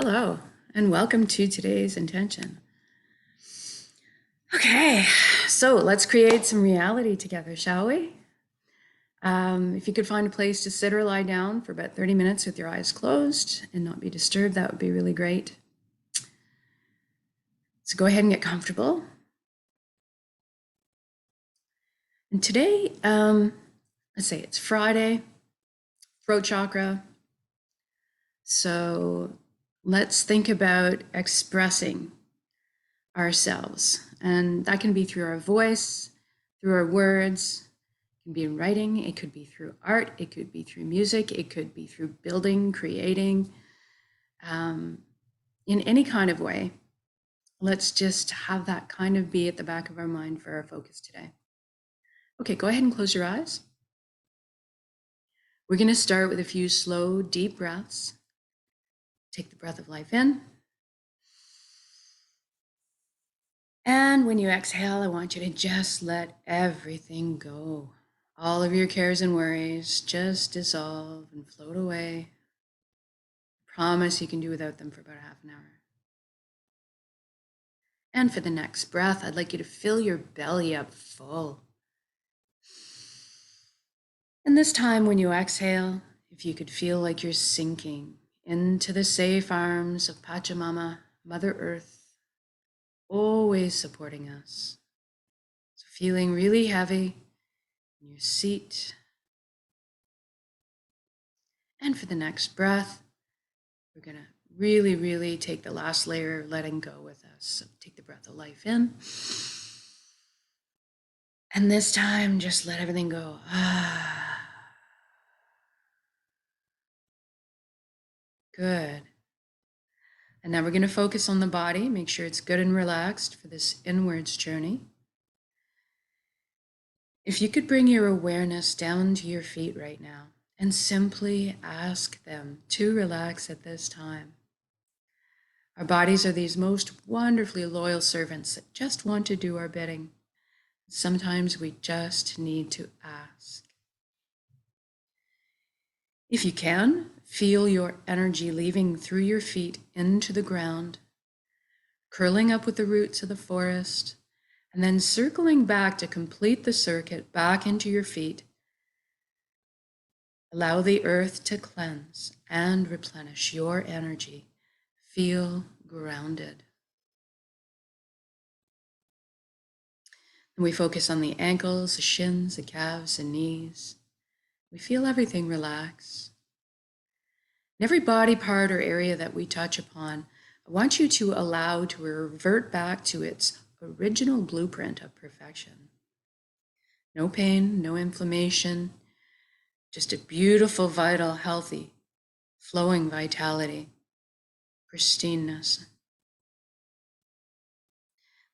Hello, and welcome to today's intention. Okay, so let's create some reality together, shall we? If you could find a place to sit or lie down for about 30 minutes with your eyes closed and not be disturbed, that would be really great. So go ahead and get comfortable. And today, let's say it's Friday, throat chakra. So let's think about expressing ourselves. And that can be through our voice, through our words. It can be in writing, it could be through art, it could be through music, it could be through building, creating, in any kind of way. Let's just have that kind of be at the back of our mind for our focus today. Okay, go ahead and close your eyes. We're going to start with a few slow, deep breaths. Take the breath of life in. And when you exhale, I want you to just let everything go. All of your cares and worries just dissolve and float away. I promise you can do without them for about half an hour. And for the next breath, I'd like you to fill your belly up full. And this time when you exhale, if you could feel like you're sinking into the safe arms of Pachamama, Mother Earth, always supporting us. So feeling really heavy in your seat. And for the next breath, we're going to really, really take the last layer of letting go with us. So take the breath of life in. And this time, just let everything go. Good. And now we're going to focus on the body. Make sure it's good and relaxed for this inwards journey. If you could bring your awareness down to your feet right now and simply ask them to relax at this time. Our bodies are these most wonderfully loyal servants that just want to do our bidding. Sometimes we just need to ask. If you can, feel your energy leaving through your feet into the ground, curling up with the roots of the forest, and then circling back to complete the circuit back into your feet. Allow the earth to cleanse and replenish your energy. Feel grounded. And we focus on the ankles, the shins, the calves, and knees. We feel everything relax. In every body part or area that we touch upon, I want you to allow to revert back to its original blueprint of perfection. No pain, no inflammation, just a beautiful, vital, healthy, flowing vitality, pristineness.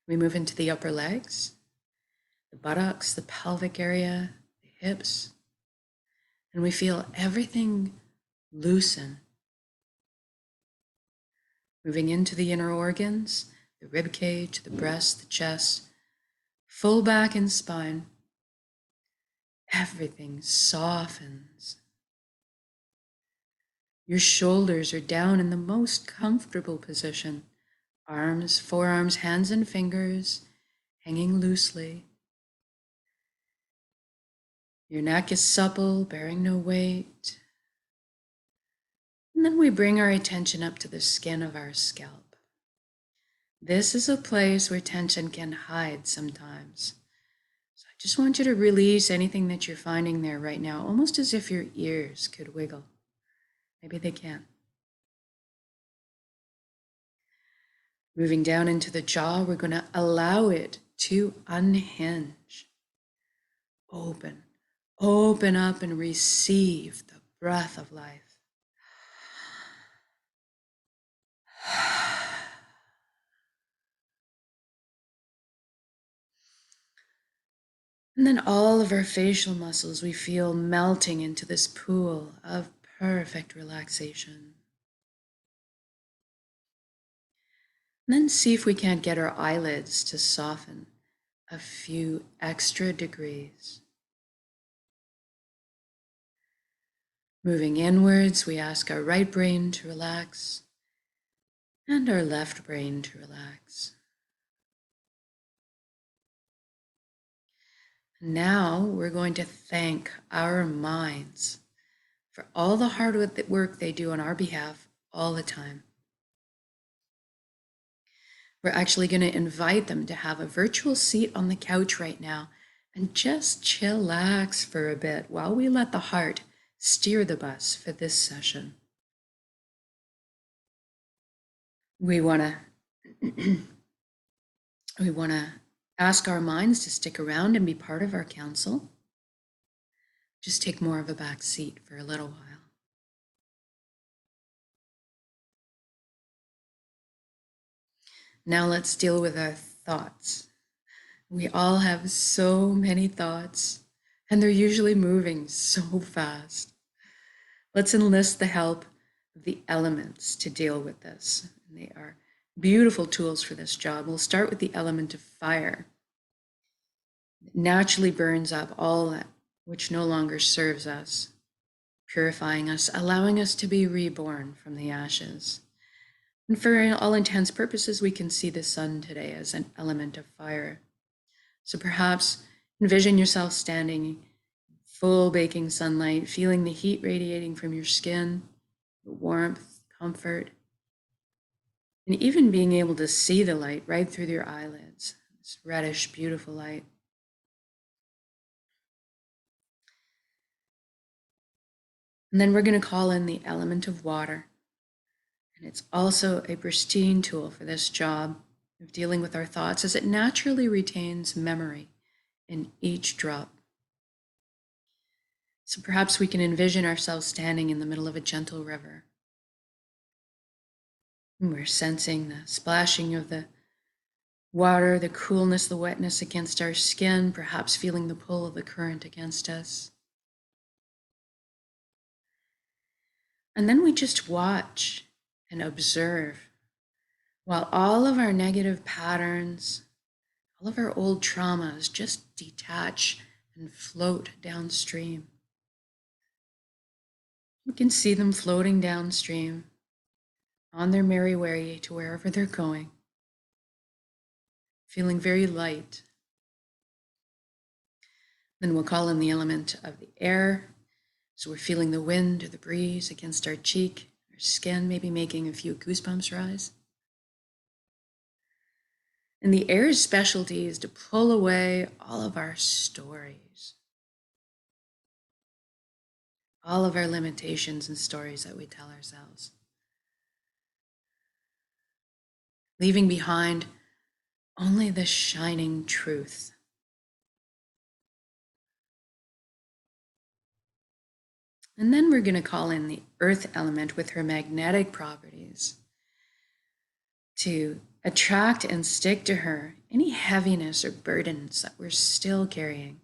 We move into the upper legs, the buttocks, the pelvic area, the hips, and we feel everything loosen. Moving into the inner organs, the rib cage, the breast, the chest, full back and spine. Everything softens. Your shoulders are down in the most comfortable position. Arms, forearms, hands, and fingers hanging loosely. Your neck is supple, bearing no weight. And then we bring our attention up to the skin of our scalp. This is a place where tension can hide sometimes. So I just want you to release anything that you're finding there right now, almost as if your ears could wiggle. Maybe they can. Moving down into the jaw, we're going to allow it to unhinge. Open up and receive the breath of life. And then all of our facial muscles we feel melting into this pool of perfect relaxation. And then see if we can't get our eyelids to soften a few extra degrees. Moving inwards, we ask our right brain to relax. and our left brain to relax. Now we're going to thank our minds for all the hard work they do on our behalf all the time. We're actually going to invite them to have a virtual seat on the couch right now and just chillax for a bit while we let the heart steer the bus for this session. We want to ask our minds to stick around and be part of our council. Just take more of a back seat for a little while. Now let's deal with our thoughts. We all have so many thoughts, and they're usually moving so fast. Let's enlist the help of the elements to deal with this. And they are beautiful tools for this job. We'll start with the element of fire. It naturally burns up all that which no longer serves us, purifying us, allowing us to be reborn from the ashes. And for all intents and purposes, we can see the sun today as an element of fire. So perhaps envision yourself standing in full baking sunlight, feeling the heat radiating from your skin, the warmth, comfort, and even being able to see the light right through your eyelids, this reddish, beautiful light. And then we're going to call in the element of water. And it's also a pristine tool for this job of dealing with our thoughts, as it naturally retains memory in each drop. So perhaps we can envision ourselves standing in the middle of a gentle river. And we're sensing the splashing of the water, the coolness, the wetness against our skin, perhaps feeling the pull of the current against us. And then we just watch and observe while all of our negative patterns, all of our old traumas just detach and float downstream. You can see them floating downstream on their merry way to wherever they're going, feeling very light. Then we'll call in the element of the air. So we're feeling the wind or the breeze against our cheek, our skin, maybe making a few goosebumps rise. And the air's specialty is to pull away all of our stories, all of our limitations and stories that we tell ourselves, leaving behind only the shining truth. And then we're going to call in the earth element with her magnetic properties to attract and stick to her any heaviness or burdens that we're still carrying,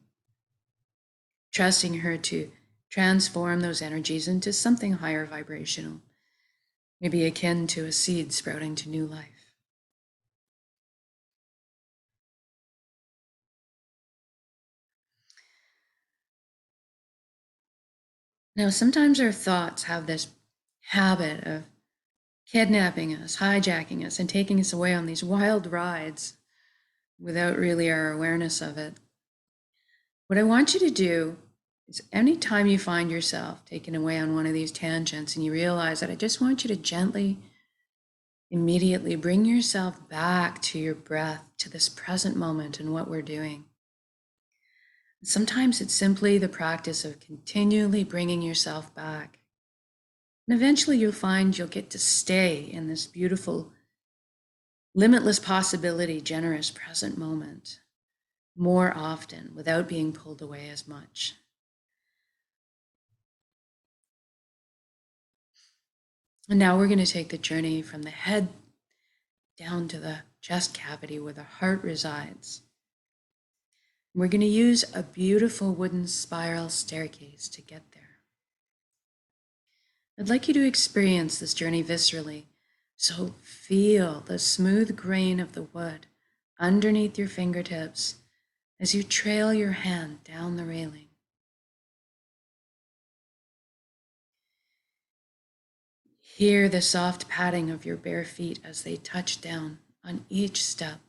trusting her to transform those energies into something higher vibrational, maybe akin to a seed sprouting to new life. Now, sometimes our thoughts have this habit of kidnapping us, hijacking us, and taking us away on these wild rides without really our awareness of it. What I want you to do is anytime you find yourself taken away on one of these tangents and you realize that, I just want you to gently, immediately bring yourself back to your breath, to this present moment and what we're doing. Sometimes it's simply the practice of continually bringing yourself back. And eventually you'll find you'll get to stay in this beautiful, limitless possibility, generous present moment more often without being pulled away as much. And now we're going to take the journey from the head down to the chest cavity where the heart resides. We're going to use a beautiful wooden spiral staircase to get there. I'd like you to experience this journey viscerally. So feel the smooth grain of the wood underneath your fingertips as you trail your hand down the railing. Hear the soft padding of your bare feet as they touch down on each step.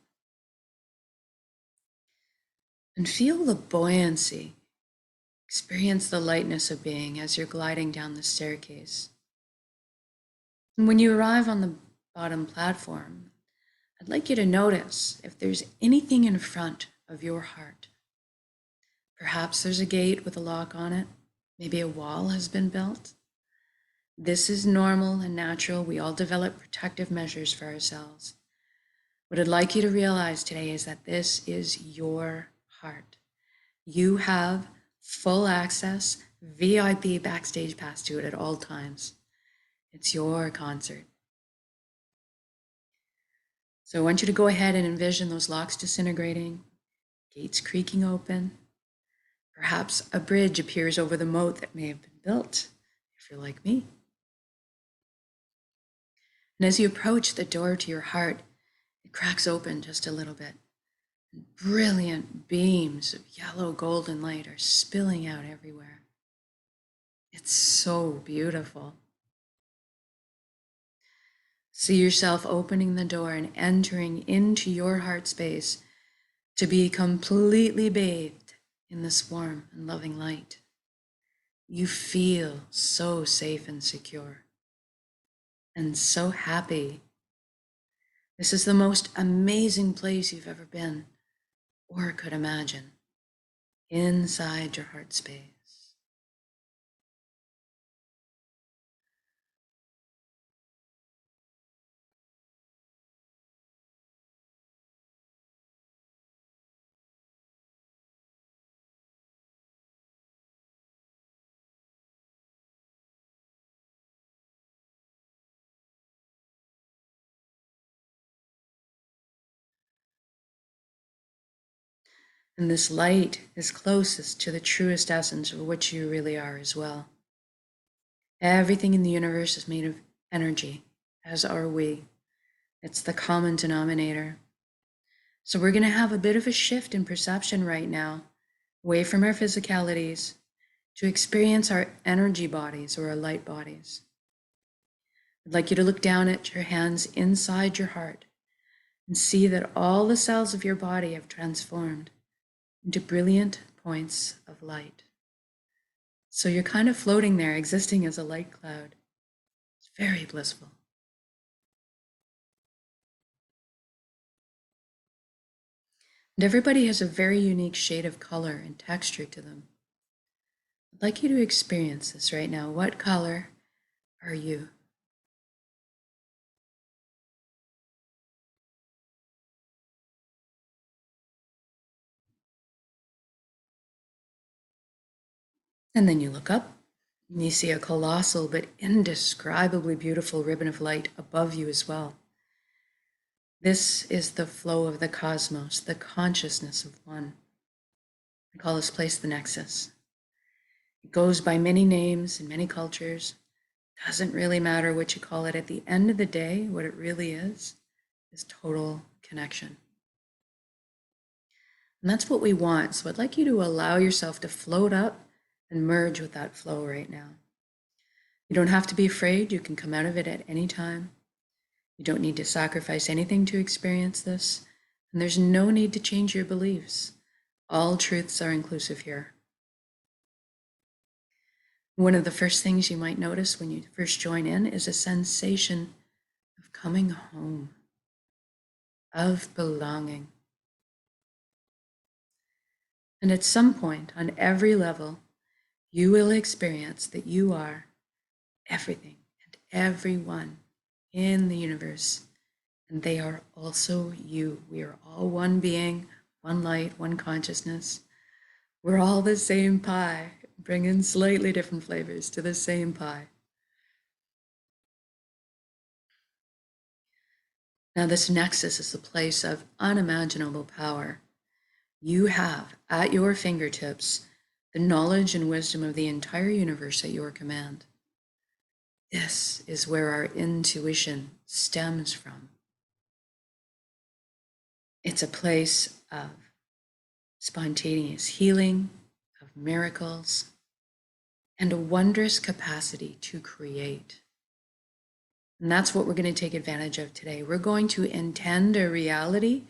And feel the buoyancy. Experience the lightness of being as you're gliding down the staircase. And when you arrive on the bottom platform, I'd like you to notice if there's anything in front of your heart. Perhaps there's a gate with a lock on it. Maybe a wall has been built. This is normal and natural. We all develop protective measures for ourselves. What I'd like you to realize today is that this is your heart. You have full access, VIP backstage pass to it at all times. It's your concert. So I want you to go ahead and envision those locks disintegrating, gates creaking open. Perhaps a bridge appears over the moat that may have been built, if you're like me. And as you approach the door to your heart, it cracks open just a little bit. And brilliant beams of yellow golden light are spilling out everywhere. It's so beautiful. See yourself opening the door and entering into your heart space to be completely bathed in this warm and loving light. You feel so safe and secure and so happy. This is the most amazing place you've ever been or could imagine, inside your heart space. And this light is closest to the truest essence of what you really are as well. Everything in the universe is made of energy, as are we. It's the common denominator. So we're going to have a bit of a shift in perception right now, away from our physicalities, to experience our energy bodies or our light bodies. I'd like you to look down at your hands inside your heart and see that all the cells of your body have transformed into brilliant points of light. So you're kind of floating there, existing as a light cloud. It's very blissful. And everybody has a very unique shade of color and texture to them. I'd like you to experience this right now. What color are you? And then you look up and you see a colossal but indescribably beautiful ribbon of light above you as well. This is the flow of the cosmos, the consciousness of one. I call this place the Nexus. It goes by many names in many cultures. Doesn't really matter what you call it. At the end of the day, what it really is total connection. And that's what we want. So I'd like you to allow yourself to float up and merge with that flow right now. You don't have to be afraid. You can come out of it at any time. You don't need to sacrifice anything to experience this. And there's no need to change your beliefs. All truths are inclusive here. One of the first things you might notice when you first join in is a sensation of coming home, of belonging. And at some point, on every level, you will experience that you are everything and everyone in the universe, and they are also you. We are all one being, one light, one consciousness. We're all the same pie, bringing slightly different flavors to the same pie. Now, this nexus is a place of unimaginable power. You have at your fingertips the knowledge and wisdom of the entire universe at your command. This is where our intuition stems from. It's a place of spontaneous healing, of miracles, and a wondrous capacity to create. And that's what we're going to take advantage of today. We're going to intend a reality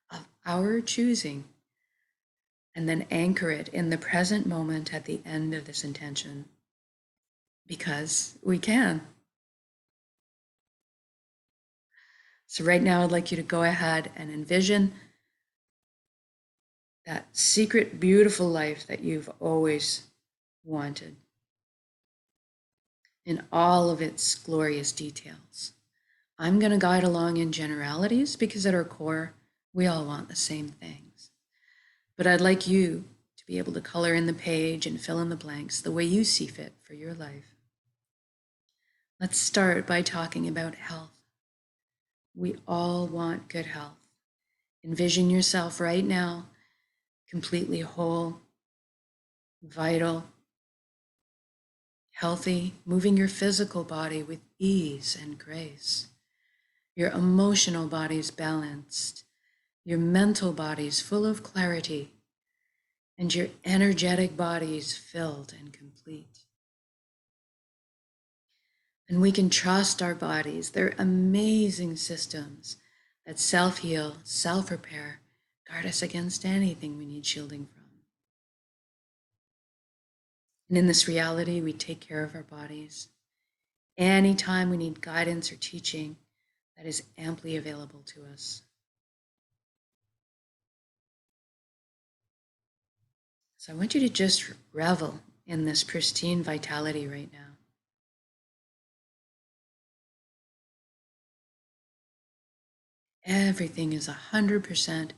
of our choosing and then anchor it in the present moment at the end of this intention, because we can. So right now, I'd like you to go ahead and envision that secret, beautiful life that you've always wanted in all of its glorious details. I'm going to guide along in generalities because at our core, we all want the same things. But I'd like you to be able to color in the page and fill in the blanks the way you see fit for your life. Let's start by talking about health. We all want good health. Envision yourself right now completely whole, vital, healthy, moving your physical body with ease and grace. Your emotional body's balanced, your mental body's full of clarity, and your energetic body's filled and complete. And we can trust our bodies. They're amazing systems that self-heal, self-repair, guard us against anything we need shielding from. And in this reality, we take care of our bodies. Anytime we need guidance or teaching, that is amply available to us. So I want you to just revel in this pristine vitality right now. Everything is 100%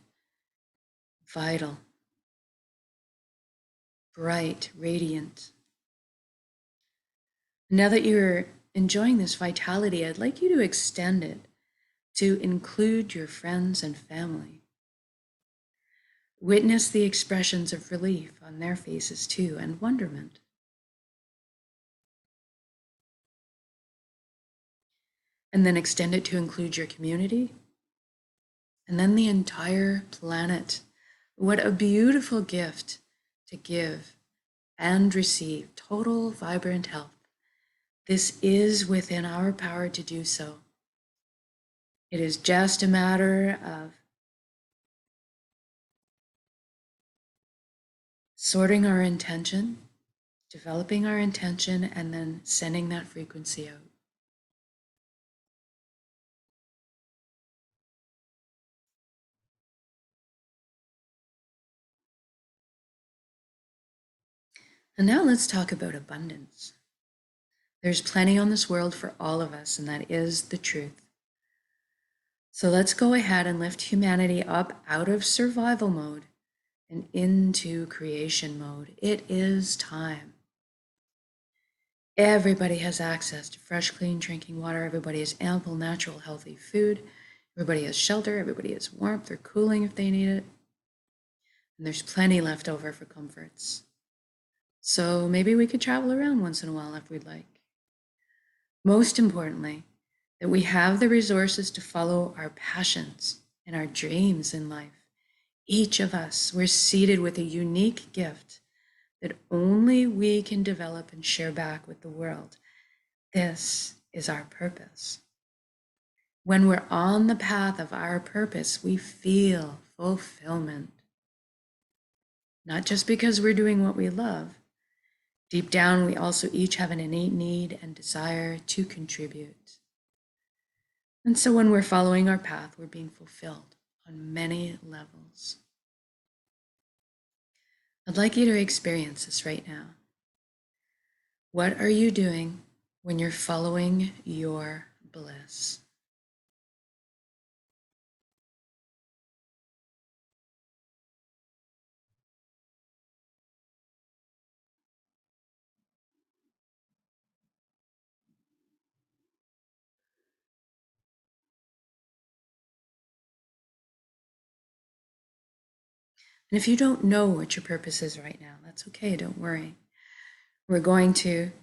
vital, bright, radiant. Now that you're enjoying this vitality, I'd like you to extend it to include your friends and family. Witness the expressions of relief on their faces too, and wonderment. And then extend it to include your community, and then the entire planet. What a beautiful gift to give and receive total vibrant health. This is within our power to do so. It is just a matter of sorting our intention, developing our intention, and then sending that frequency out. And now let's talk about abundance. There's plenty on this world for all of us, and that is the truth. So let's go ahead and lift humanity up out of survival mode and into creation mode. It is time. Everybody has access to fresh, clean drinking water. Everybody has ample, natural, healthy food. Everybody has shelter. Everybody has warmth or cooling if they need it. And there's plenty left over for comforts. So maybe we could travel around once in a while if we'd like. Most importantly, that we have the resources to follow our passions and our dreams in life. Each of us, we're seated with a unique gift that only we can develop and share back with the world. This is our purpose. When we're on the path of our purpose, we feel fulfillment. Not just because we're doing what we love. Deep down, we also each have an innate need and desire to contribute. And so when we're following our path, we're being fulfilled on many levels. I'd like you to experience this right now. What are you doing when you're following your bliss? And if you don't know what your purpose is right now, that's okay, don't worry. We're going to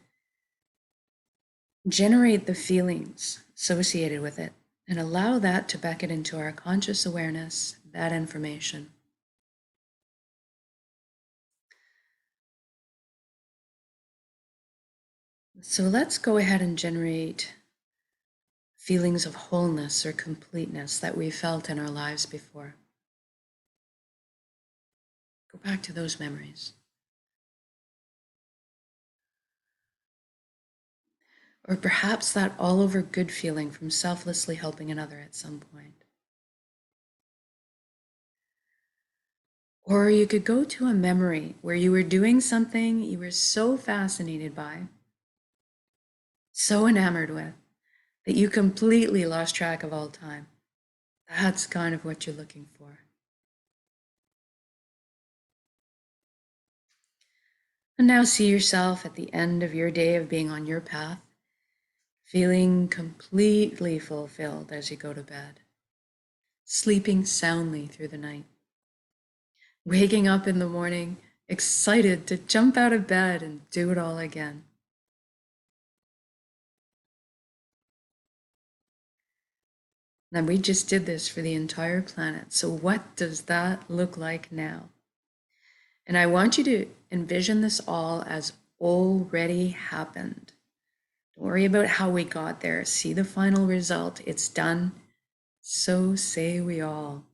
generate the feelings associated with it and allow that to beckon into our conscious awareness, that information. So let's go ahead and generate feelings of wholeness or completeness that we felt in our lives before. Go back to those memories. Or perhaps that all over good feeling from selflessly helping another at some point. Or you could go to a memory where you were doing something you were so fascinated by, so enamored with, that you completely lost track of all time. That's kind of what you're looking for. And now see yourself at the end of your day of being on your path, feeling completely fulfilled as you go to bed, sleeping soundly through the night, waking up in the morning, excited to jump out of bed and do it all again. Now, we just did this for the entire planet. So what does that look like now? And I want you to envision this all as already happened. Don't worry about how we got there. See the final result. It's done. So say we all.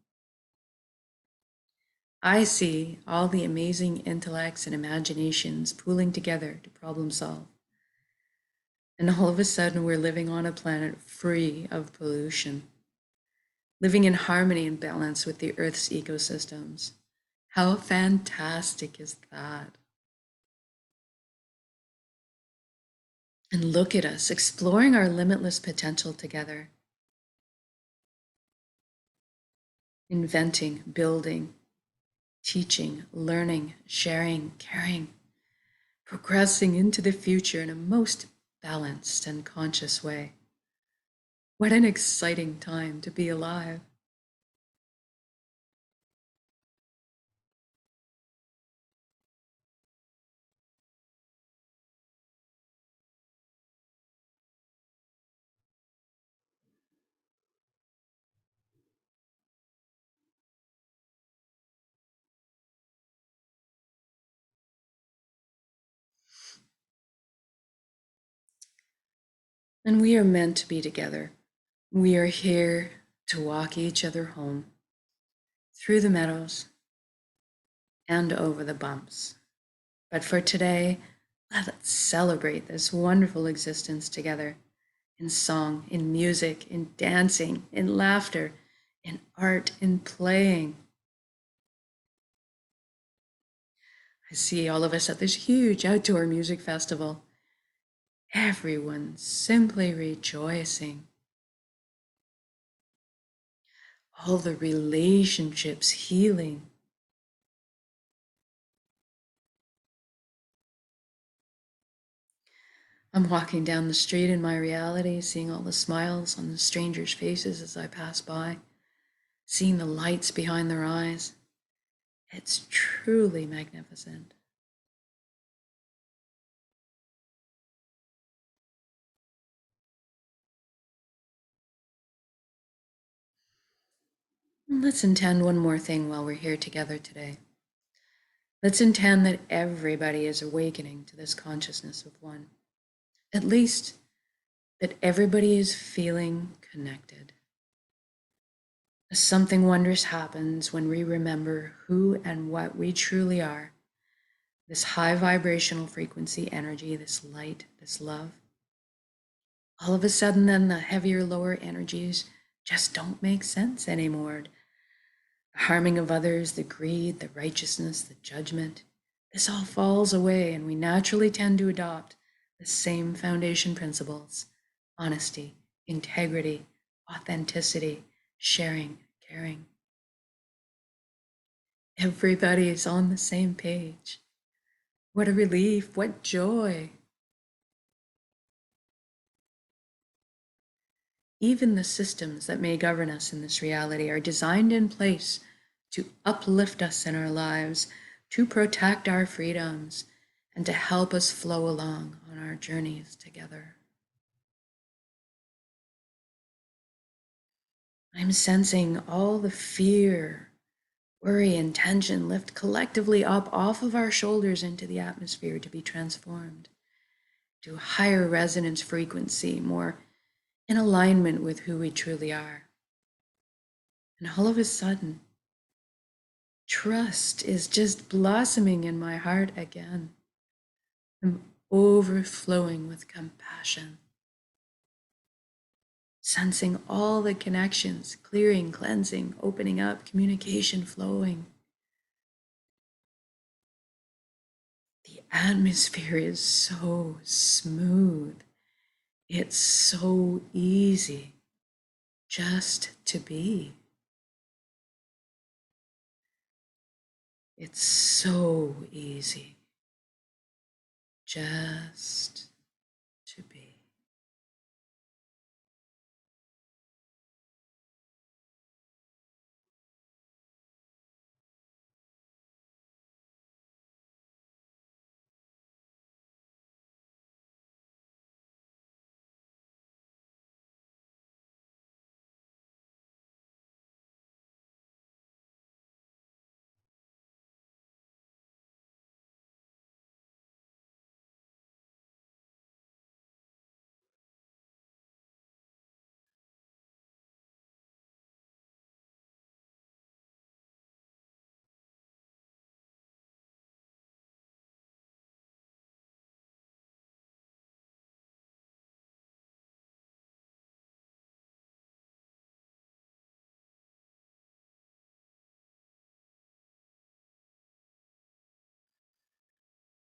I see all the amazing intellects and imaginations pooling together to problem solve. And all of a sudden, we're living on a planet free of pollution, living in harmony and balance with the Earth's ecosystems. How fantastic is that? And look at us exploring our limitless potential together, inventing, building, teaching, learning, sharing, caring, progressing into the future in a most balanced and conscious way. What an exciting time to be alive. And we are meant to be together. We are here to walk each other home through the meadows and over the bumps. But for today, let's celebrate this wonderful existence together in song, in music, in dancing, in laughter, in art, in playing. I see all of us at this huge outdoor music festival. Everyone simply rejoicing. All the relationships healing. I'm walking down the street in my reality, seeing all the smiles on the strangers' faces as I pass by, seeing the lights behind their eyes. It's truly magnificent. And let's intend one more thing while we're here together today. Let's intend that everybody is awakening to this consciousness of one. At least that everybody is feeling connected. Something wondrous happens when we remember who and what we truly are. This high vibrational frequency energy, this light, this love. All of a sudden, then the heavier, lower energies just don't make sense anymore. The harming of others, the greed, the righteousness, the judgment, this all falls away, and we naturally tend to adopt the same foundation principles: honesty, integrity, authenticity, sharing, caring. Everybody is on the same page. What a relief, what joy. Even the systems that may govern us in this reality are designed in place to uplift us in our lives, to protect our freedoms, and to help us flow along on our journeys together. I'm sensing all the fear, worry, and tension lift collectively up off of our shoulders into the atmosphere to be transformed to a higher resonance frequency, more in alignment with who we truly are. And all of a sudden, trust is just blossoming in my heart again. I'm overflowing with compassion, sensing all the connections, clearing, cleansing, opening up, communication flowing. The atmosphere is so smooth. It's so easy just to be. It's so easy just to be.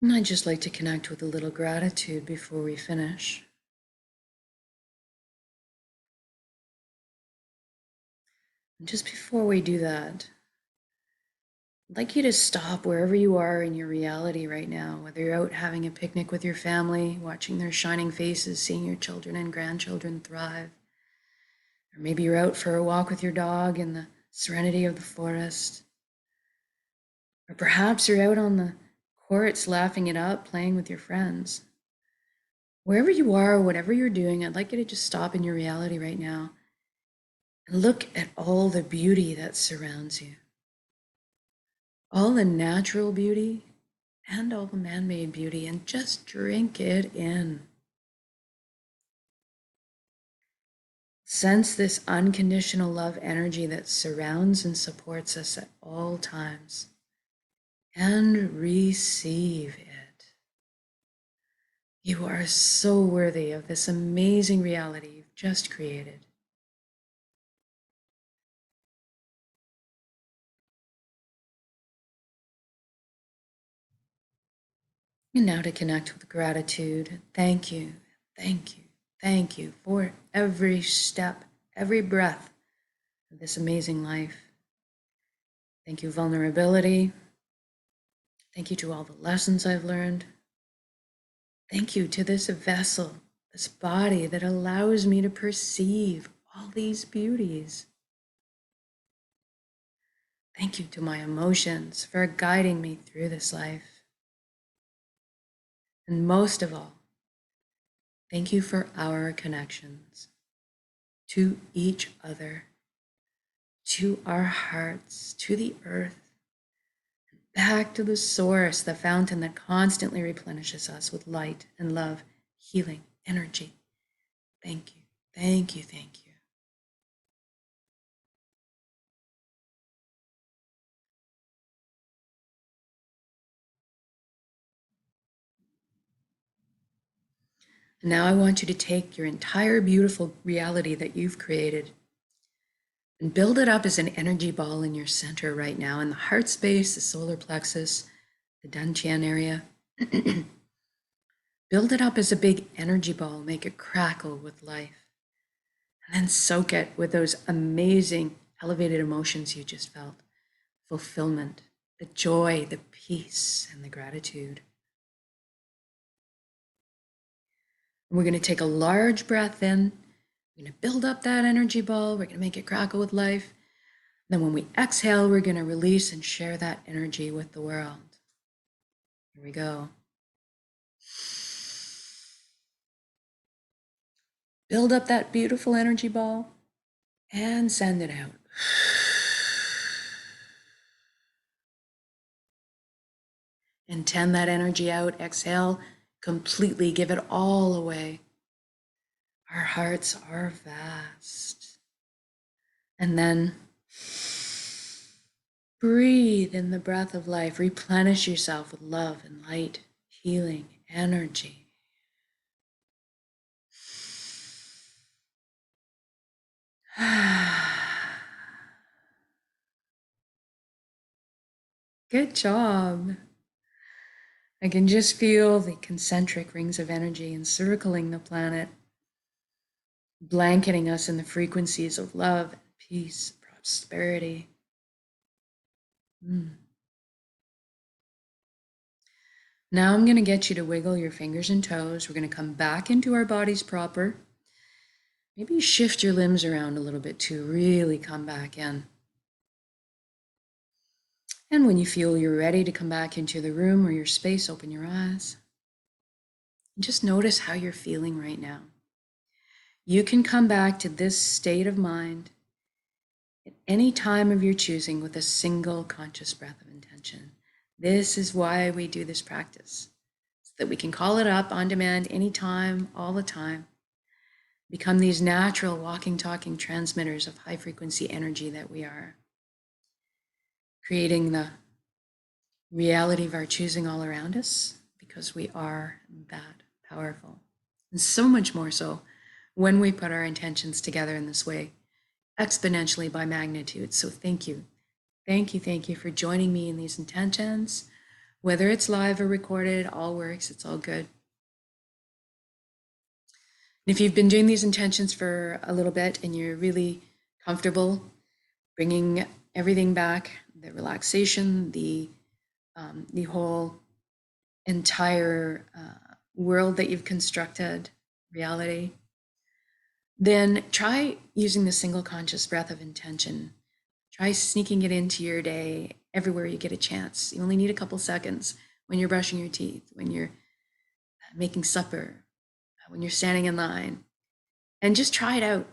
And I'd just like to connect with a little gratitude before we finish. And just before we do that, I'd like you to stop wherever you are in your reality right now, whether you're out having a picnic with your family, watching their shining faces, seeing your children and grandchildren thrive, or maybe you're out for a walk with your dog in the serenity of the forest, or perhaps you're out on the courts laughing it up, playing with your friends. Wherever you are, whatever you're doing, I'd like you to just stop in your reality right now and look at all the beauty that surrounds you. All the natural beauty and all the man-made beauty, and just drink it in. Sense this unconditional love energy that surrounds and supports us at all times, and receive it. You are so worthy of this amazing reality you've just created. And now to connect with gratitude. Thank you, thank you, thank you for every step, every breath of this amazing life. Thank you, vulnerability. Thank you to all the lessons I've learned. Thank you to this vessel, this body that allows me to perceive all these beauties. Thank you to my emotions for guiding me through this life. And most of all, thank you for our connections to each other, to our hearts, to the earth, back to the source, the fountain that constantly replenishes us with light and love, healing, energy. Thank you, thank you, thank you. And now I want you to take your entire beautiful reality that you've created and build it up as an energy ball in your center right now, in the heart space, the solar plexus, the dantian area. Build it up as a big energy ball, make it crackle with life, and then soak it with those amazing elevated emotions you just felt. Fulfillment, the joy, the peace, and the gratitude. And we're going to take a large breath in. We're going to build up that energy ball. We're going to make it crackle with life. Then when we exhale, we're going to release and share that energy with the world. Here we go. Build up that beautiful energy ball and send it out. Intend that energy out. Exhale, completely give it all away. Our hearts are vast. And then breathe in the breath of life. Replenish yourself with love and light, healing, energy. Good job. I can just feel the concentric rings of energy encircling the planet, blanketing us in the frequencies of love, peace, prosperity. Now I'm going to get you to wiggle your fingers and toes. We're going to come back into our bodies proper. Maybe shift your limbs around a little bit to really come back in. And when you feel you're ready to come back into the room or your space, open your eyes. And just notice how you're feeling right now. You can come back to this state of mind at any time of your choosing with a single conscious breath of intention. This is why we do this practice, so that we can call it up on demand anytime, all the time. Become these natural walking, talking transmitters of high frequency energy that we are, creating the reality of our choosing all around us, because we are that powerful. And so much more so when we put our intentions together in this way, exponentially by magnitude. So thank you. Thank you for joining me in these intentions. Whether it's live or recorded, it all works. It's all good. And if you've been doing these intentions for a little bit and you're really comfortable bringing everything back, the relaxation, the whole entire world that you've constructed, reality, then try using the single conscious breath of intention. Try sneaking it into your day everywhere you get a chance. You only need a couple seconds when you're brushing your teeth, when you're making supper, when you're standing in line. And just try it out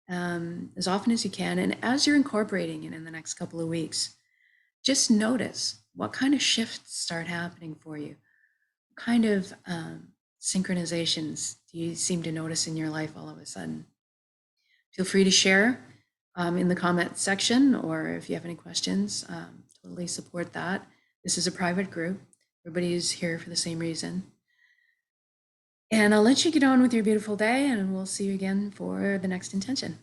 as often as you can. And as you're incorporating it in the next couple of weeks, just notice what kind of shifts start happening for you. What kind of synchronizations do you seem to notice in your life all of a sudden? Feel free to share in the comment section, or if you have any questions, totally support that. This is a private group. Everybody is here for the same reason. And I'll let you get on with your beautiful day, and we'll see you again for the next intention.